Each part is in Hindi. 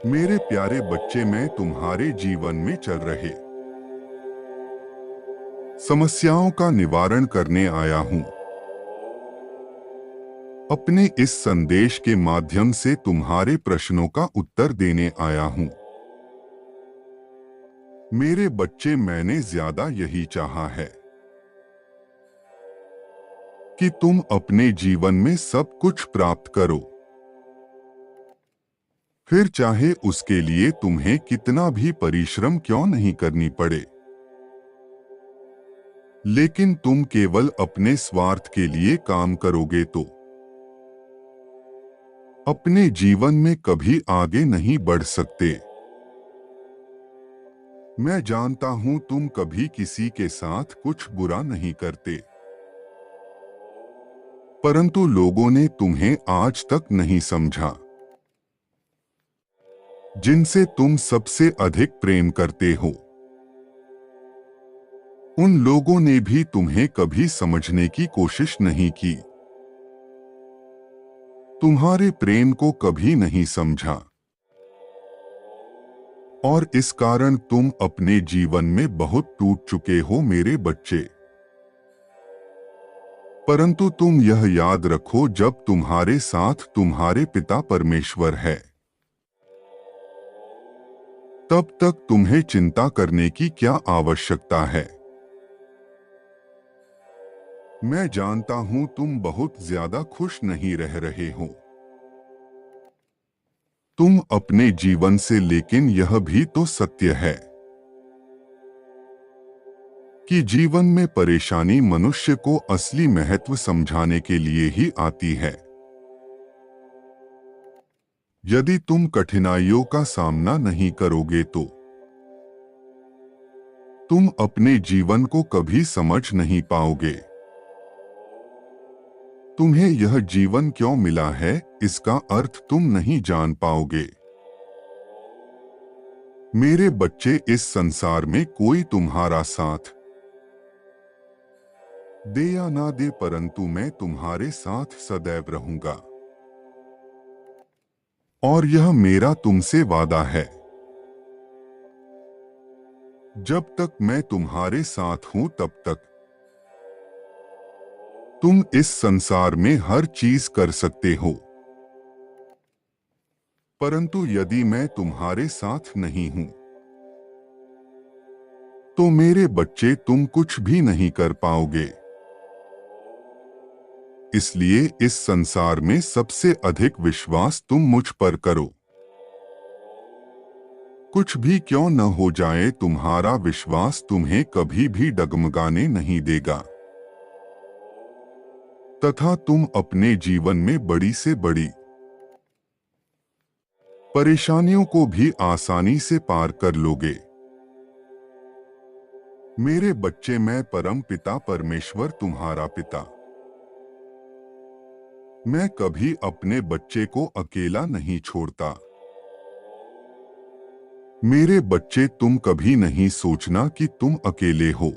मेरे प्यारे बच्चे, मैं तुम्हारे जीवन में चल रहे समस्याओं का निवारण करने आया हूं। अपने इस संदेश के माध्यम से तुम्हारे प्रश्नों का उत्तर देने आया हूं। मेरे बच्चे, मैंने ज्यादा यही चाहा है कि तुम अपने जीवन में सब कुछ प्राप्त करो, फिर चाहे उसके लिए तुम्हें कितना भी परिश्रम क्यों नहीं करनी पड़े। लेकिन तुम केवल अपने स्वार्थ के लिए काम करोगे तो अपने जीवन में कभी आगे नहीं बढ़ सकते। मैं जानता हूं तुम कभी किसी के साथ कुछ बुरा नहीं करते, परंतु लोगों ने तुम्हें आज तक नहीं समझा। जिनसे तुम सबसे अधिक प्रेम करते हो, उन लोगों ने भी तुम्हें कभी समझने की कोशिश नहीं की, तुम्हारे प्रेम को कभी नहीं समझा। और इस कारण तुम अपने जीवन में बहुत टूट चुके हो मेरे बच्चे। परंतु तुम यह याद रखो, जब तुम्हारे साथ तुम्हारे पिता परमेश्वर है, तब तक तुम्हें चिंता करने की क्या आवश्यकता है। मैं जानता हूं तुम बहुत ज्यादा खुश नहीं रह रहे हो तुम अपने जीवन से, लेकिन यह भी तो सत्य है कि जीवन में परेशानी मनुष्य को असली महत्व समझाने के लिए ही आती है। यदि तुम कठिनाइयों का सामना नहीं करोगे तो तुम अपने जीवन को कभी समझ नहीं पाओगे। तुम्हें यह जीवन क्यों मिला है, इसका अर्थ तुम नहीं जान पाओगे। मेरे बच्चे, इस संसार में कोई तुम्हारा साथ दे या ना दे, परंतु मैं तुम्हारे साथ सदैव रहूंगा। और यह मेरा तुमसे वादा है, जब तक मैं तुम्हारे साथ हूं तब तक तुम इस संसार में हर चीज कर सकते हो। परंतु यदि मैं तुम्हारे साथ नहीं हूं तो मेरे बच्चे तुम कुछ भी नहीं कर पाओगे। इसलिए इस संसार में सबसे अधिक विश्वास तुम मुझ पर करो। कुछ भी क्यों न हो जाए, तुम्हारा विश्वास तुम्हें कभी भी डगमगाने नहीं देगा, तथा तुम अपने जीवन में बड़ी से बड़ी परेशानियों को भी आसानी से पार कर लोगे। मेरे बच्चे, मैं परम पिता परमेश्वर तुम्हारा पिता, मैं कभी अपने बच्चे को अकेला नहीं छोड़ता। मेरे बच्चे, तुम कभी नहीं सोचना कि तुम अकेले हो।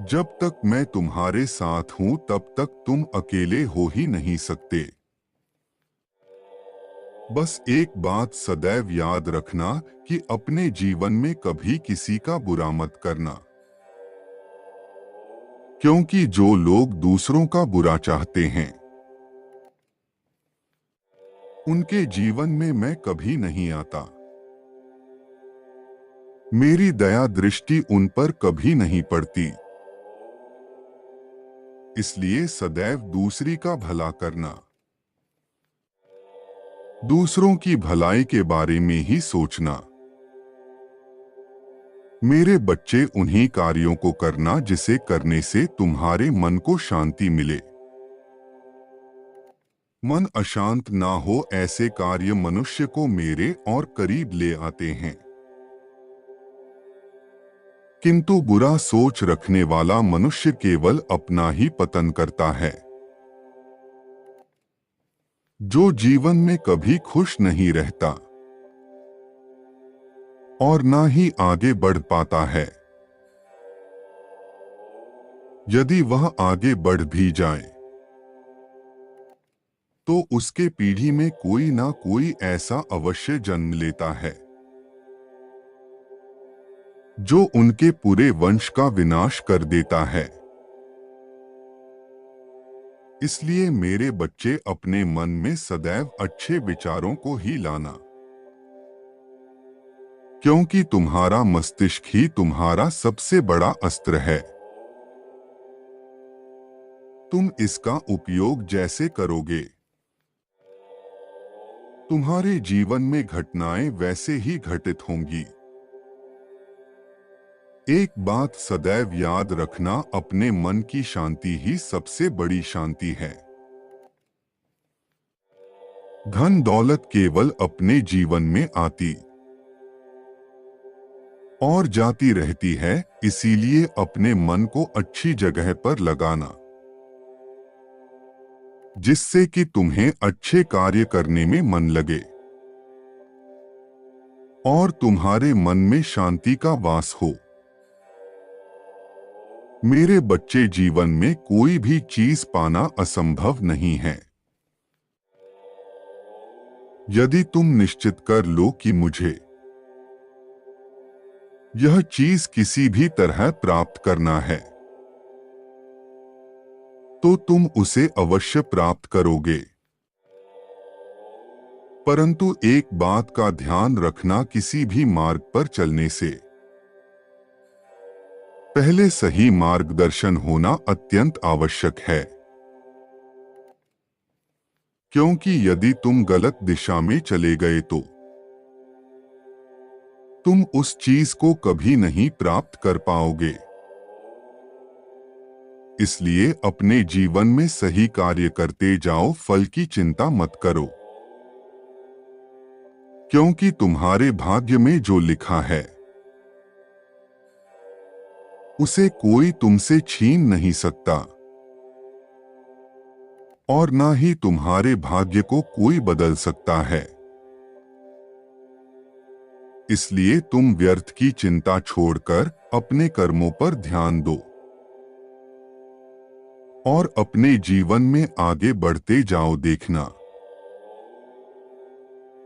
जब तक मैं तुम्हारे साथ हूं तब तक तुम अकेले हो ही नहीं सकते। बस एक बात सदैव याद रखना कि अपने जीवन में कभी किसी का बुरा मत करना, क्योंकि जो लोग दूसरों का बुरा चाहते हैं उनके जीवन में मैं कभी नहीं आता। मेरी दया दृष्टि उन पर कभी नहीं पड़ती। इसलिए सदैव दूसरी का भला करना, दूसरों की भलाई के बारे में ही सोचना। मेरे बच्चे, उन्हीं कार्यों को करना जिसे करने से तुम्हारे मन को शांति मिले। मन अशांत ना हो, ऐसे कार्य मनुष्य को मेरे और करीब ले आते हैं। किंतु बुरा सोच रखने वाला मनुष्य केवल अपना ही पतन करता है। जो जीवन में कभी खुश नहीं रहता और ना ही आगे बढ़ पाता है, यदि वह आगे बढ़ भी जाए तो उसके पीढ़ी में कोई ना कोई ऐसा अवश्य जन्म लेता है जो उनके पूरे वंश का विनाश कर देता है। इसलिए मेरे बच्चे, अपने मन में सदैव अच्छे विचारों को ही लाना, क्योंकि तुम्हारा मस्तिष्क ही तुम्हारा सबसे बड़ा अस्त्र है। तुम इसका उपयोग जैसे करोगे, तुम्हारे जीवन में घटनाएं वैसे ही घटित होंगी। एक बात सदैव याद रखना, अपने मन की शांति ही सबसे बड़ी शांति है। धन दौलत केवल अपने जीवन में आती और जाती रहती है, इसीलिए अपने मन को अच्छी जगह पर लगाना, जिससे कि तुम्हें अच्छे कार्य करने में मन लगे और तुम्हारे मन में शांति का वास हो। मेरे बच्चे, जीवन में कोई भी चीज पाना असंभव नहीं है। यदि तुम निश्चित कर लो कि मुझे यह चीज किसी भी तरह प्राप्त करना है, तो तुम उसे अवश्य प्राप्त करोगे। परंतु एक बात का ध्यान रखना, किसी भी मार्ग पर चलने से पहले सही मार्गदर्शन होना अत्यंत आवश्यक है, क्योंकि यदि तुम गलत दिशा में चले गए तो तुम उस चीज को कभी नहीं प्राप्त कर पाओगे। इसलिए अपने जीवन में सही कार्य करते जाओ, फल की चिंता मत करो, क्योंकि तुम्हारे भाग्य में जो लिखा है उसे कोई तुमसे छीन नहीं सकता और ना ही तुम्हारे भाग्य को कोई बदल सकता है। इसलिए तुम व्यर्थ की चिंता छोड़कर अपने कर्मों पर ध्यान दो और अपने जीवन में आगे बढ़ते जाओ। देखना,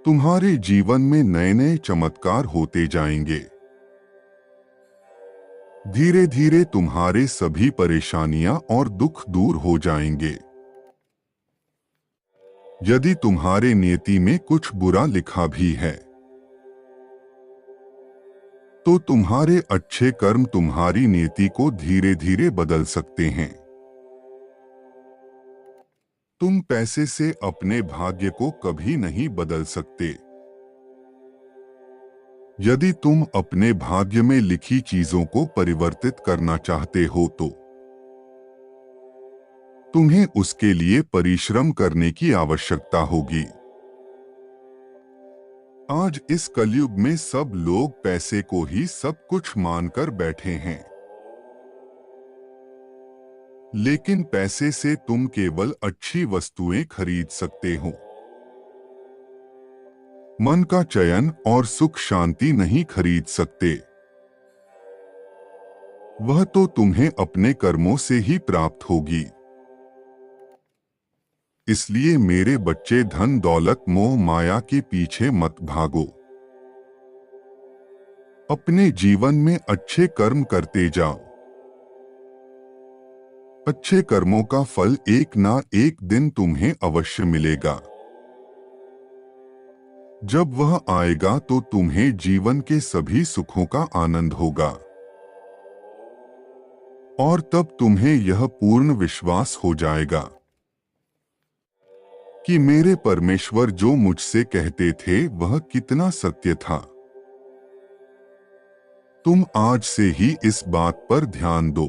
तुम्हारे जीवन में नए नए चमत्कार होते जाएंगे। धीरे धीरे तुम्हारे सभी परेशानियां और दुख दूर हो जाएंगे। यदि तुम्हारे नियति में कुछ बुरा लिखा भी है, तो तुम्हारे अच्छे कर्म तुम्हारी नियति को धीरे धीरे बदल सकते हैं। तुम पैसे से अपने भाग्य को कभी नहीं बदल सकते। यदि तुम अपने भाग्य में लिखी चीजों को परिवर्तित करना चाहते हो तो तुम्हें उसके लिए परिश्रम करने की आवश्यकता होगी। आज इस कलयुग में सब लोग पैसे को ही सब कुछ मानकर बैठे हैं, लेकिन पैसे से तुम केवल अच्छी वस्तुएं खरीद सकते हो। मन का चयन और सुख शांति नहीं खरीद सकते। वह तो तुम्हें अपने कर्मों से ही प्राप्त होगी। इसलिए मेरे बच्चे, धन दौलत मोह माया के पीछे मत भागो। अपने जीवन में अच्छे कर्म करते जाओ। अच्छे कर्मों का फल एक ना एक दिन तुम्हें अवश्य मिलेगा। जब वह आएगा तो तुम्हें जीवन के सभी सुखों का आनंद होगा और तब तुम्हें यह पूर्ण विश्वास हो जाएगा कि मेरे परमेश्वर जो मुझसे कहते थे वह कितना सत्य था। तुम आज से ही इस बात पर ध्यान दो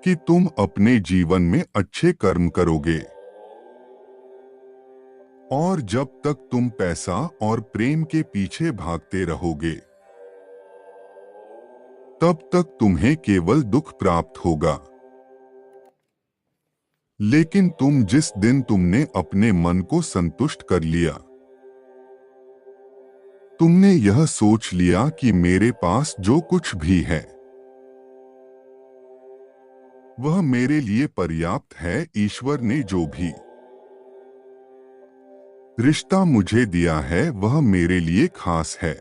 कि तुम अपने जीवन में अच्छे कर्म करोगे और जब तक तुम पैसा और प्रेम के पीछे भागते रहोगे तब तक तुम्हें केवल दुख प्राप्त होगा। लेकिन तुम जिस दिन तुमने अपने मन को संतुष्ट कर लिया, तुमने यह सोच लिया कि मेरे पास जो कुछ भी है वह मेरे लिए पर्याप्त है। ईश्वर ने जो भी रिश्ता मुझे दिया है वह मेरे लिए खास है।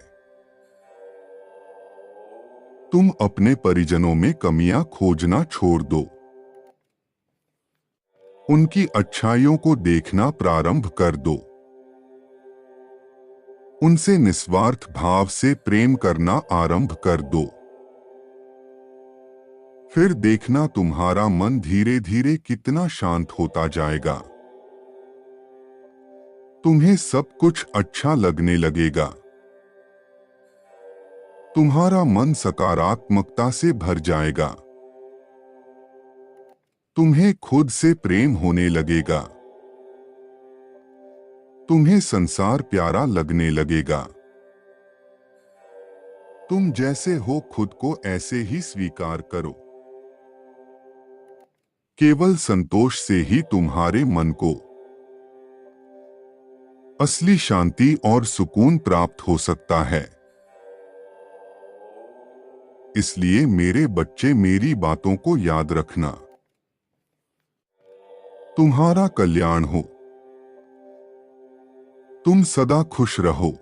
तुम अपने परिजनों में कमियां खोजना छोड़ दो। उनकी अच्छाइयों को देखना प्रारंभ कर दो। उनसे निस्वार्थ भाव से प्रेम करना आरंभ कर दो। फिर देखना तुम्हारा मन धीरे धीरे कितना शांत होता जाएगा। तुम्हें सब कुछ अच्छा लगने लगेगा। तुम्हारा मन सकारात्मकता से भर जाएगा। तुम्हें खुद से प्रेम होने लगेगा। तुम्हें संसार प्यारा लगने लगेगा। तुम जैसे हो खुद को ऐसे ही स्वीकार करो। केवल संतोष से ही तुम्हारे मन को असली शांति और सुकून प्राप्त हो सकता है। इसलिए मेरे बच्चे, मेरी बातों को याद रखना। तुम्हारा कल्याण हो। तुम सदा खुश रहो।